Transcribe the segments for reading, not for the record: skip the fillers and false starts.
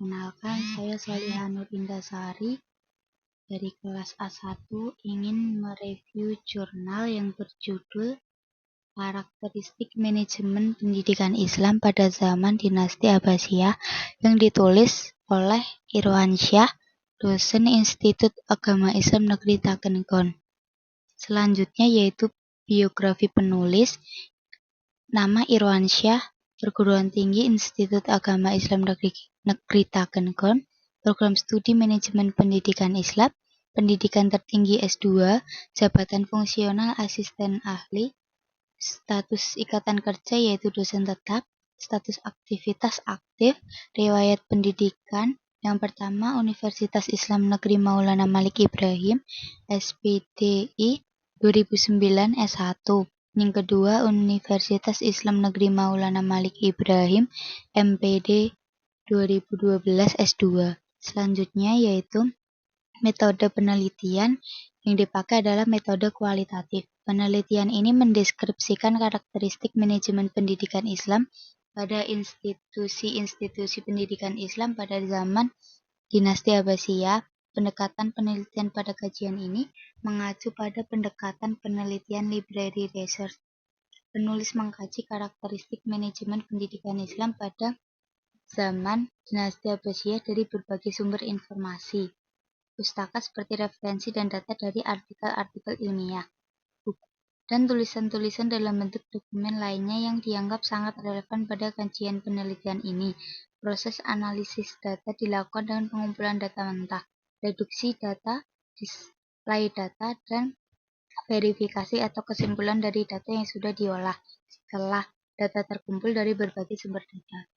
Perkenalkan, saya Solihah Nur Indasari dari kelas A1 ingin mereview jurnal yang berjudul Karakteristik Manajemen Pendidikan Islam pada Zaman Dinasti Abbasiyah yang ditulis oleh Irwansyah, dosen Institut Agama Islam Negeri Takengon. Selanjutnya yaitu biografi penulis. Nama Irwansyah, perguruan tinggi Institut Agama Islam Negeri Takengon, program studi manajemen pendidikan Islam, pendidikan tertinggi S2, jabatan fungsional asisten ahli, status ikatan kerja yaitu dosen tetap, status aktivitas aktif, riwayat pendidikan. Yang pertama, Universitas Islam Negeri Maulana Malik Ibrahim, SPDI 2009 S1. Yang kedua, Universitas Islam Negeri Maulana Malik Ibrahim, MPD 2012 S2. Selanjutnya yaitu metode penelitian yang dipakai adalah metode kualitatif. Penelitian ini mendeskripsikan karakteristik manajemen pendidikan Islam pada institusi-institusi pendidikan Islam pada zaman Dinasti Abbasiyah. Pendekatan penelitian pada kajian ini mengacu pada pendekatan penelitian library research. Penulis mengkaji karakteristik manajemen pendidikan Islam pada zaman Dinasti Abbasiyah dari berbagai sumber informasi, pustaka seperti referensi dan data dari artikel-artikel ilmiah, buku, dan tulisan-tulisan dalam bentuk dokumen lainnya yang dianggap sangat relevan pada kajian penelitian ini. Proses analisis data dilakukan dengan pengumpulan data mentah, reduksi data, display data, dan verifikasi atau kesimpulan dari data yang sudah diolah setelah data terkumpul dari berbagai sumber data.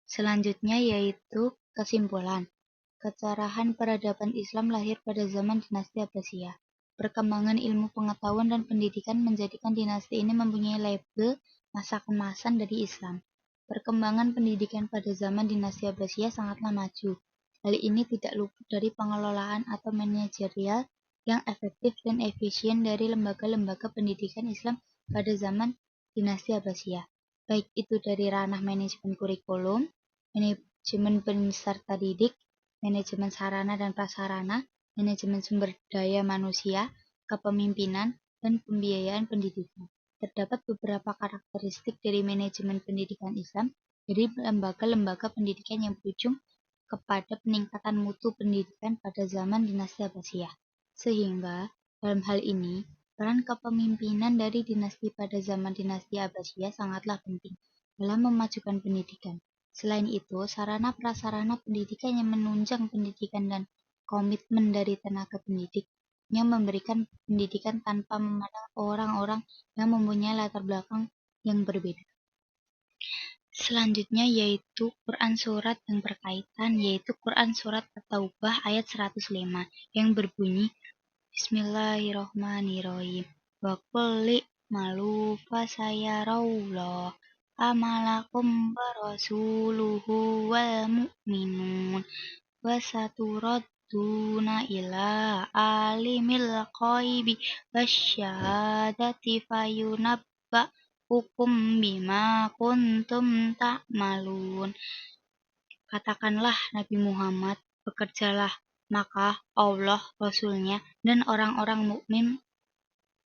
Selanjutnya yaitu kesimpulan. Kecerahan peradaban Islam lahir pada zaman Dinasti Abbasiyah. Perkembangan ilmu pengetahuan dan pendidikan menjadikan dinasti ini mempunyai label masa kemasan dari Islam. Perkembangan pendidikan pada zaman Dinasti Abbasiyah sangatlah maju. Hal ini tidak luput dari pengelolaan atau manajerial yang efektif dan efisien dari lembaga-lembaga pendidikan Islam pada zaman Dinasti Abbasiyah, baik itu dari ranah manajemen kurikulum, manajemen peserta didik, manajemen sarana dan prasarana, manajemen sumber daya manusia, kepemimpinan, dan pembiayaan pendidikan. Terdapat beberapa karakteristik dari manajemen pendidikan Islam dari lembaga-lembaga pendidikan yang berujung kepada peningkatan mutu pendidikan pada zaman Dinasti Abbasiyah. Sehingga, dalam hal ini, peran kepemimpinan dari dinasti pada zaman Dinasti Abbasiyah sangatlah penting dalam memajukan pendidikan. Selain itu, sarana prasarana pendidikan yang menunjang pendidikan dan komitmen dari tenaga pendidik yang memberikan pendidikan tanpa memandang orang-orang yang mempunyai latar belakang yang berbeda. Selanjutnya yaitu Quran surat yang berkaitan, yaitu Quran surat At-Taubah ayat 105 yang berbunyi Bismillahirrohmanirrohim. Wa qul malu fasayarallah amalakum barasuluhu wal mu'minun wa saturadduna ila alimil ghaibi wasyahadati fayunabba'ukum bima kuntum ta'malun. Katakanlah Nabi Muhammad, bekerjalah, maka Allah, Rasul-Nya, dan orang-orang mukmin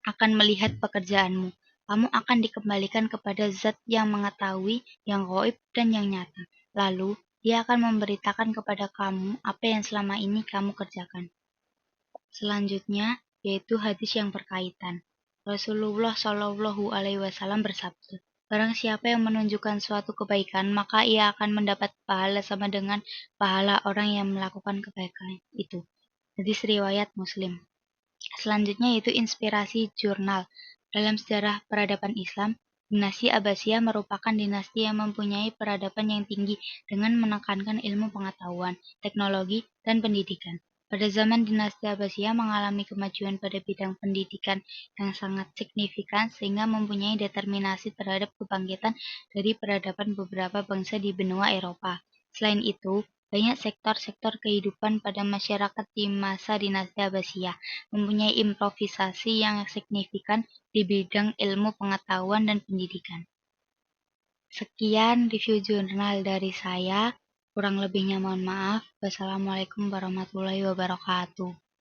akan melihat pekerjaanmu. Kamu akan dikembalikan kepada Zat yang mengetahui yang gaib dan yang nyata. Lalu, Dia akan memberitakan kepada kamu apa yang selama ini kamu kerjakan. Selanjutnya, yaitu hadis yang berkaitan. Rasulullah Shallallahu Alaihi Wasallam bersabda, barang siapa yang menunjukkan suatu kebaikan, maka ia akan mendapat pahala sama dengan pahala orang yang melakukan kebaikan itu. Hadis riwayat Muslim. Selanjutnya yaitu inspirasi jurnal. Dalam sejarah peradaban Islam, Dinasti Abbasiyah merupakan dinasti yang mempunyai peradaban yang tinggi dengan menekankan ilmu pengetahuan, teknologi, dan pendidikan. Pada zaman Dinasti Abbasiyah mengalami kemajuan pada bidang pendidikan yang sangat signifikan sehingga mempunyai determinasi terhadap kebangkitan dari peradaban beberapa bangsa di benua Eropa. Selain itu, banyak sektor-sektor kehidupan pada masyarakat di masa Dinasti Abbasiyah mempunyai improvisasi yang signifikan di bidang ilmu pengetahuan dan pendidikan. Sekian review jurnal dari saya. Kurang lebihnya mohon maaf. Wassalamualaikum warahmatullahi wabarakatuh.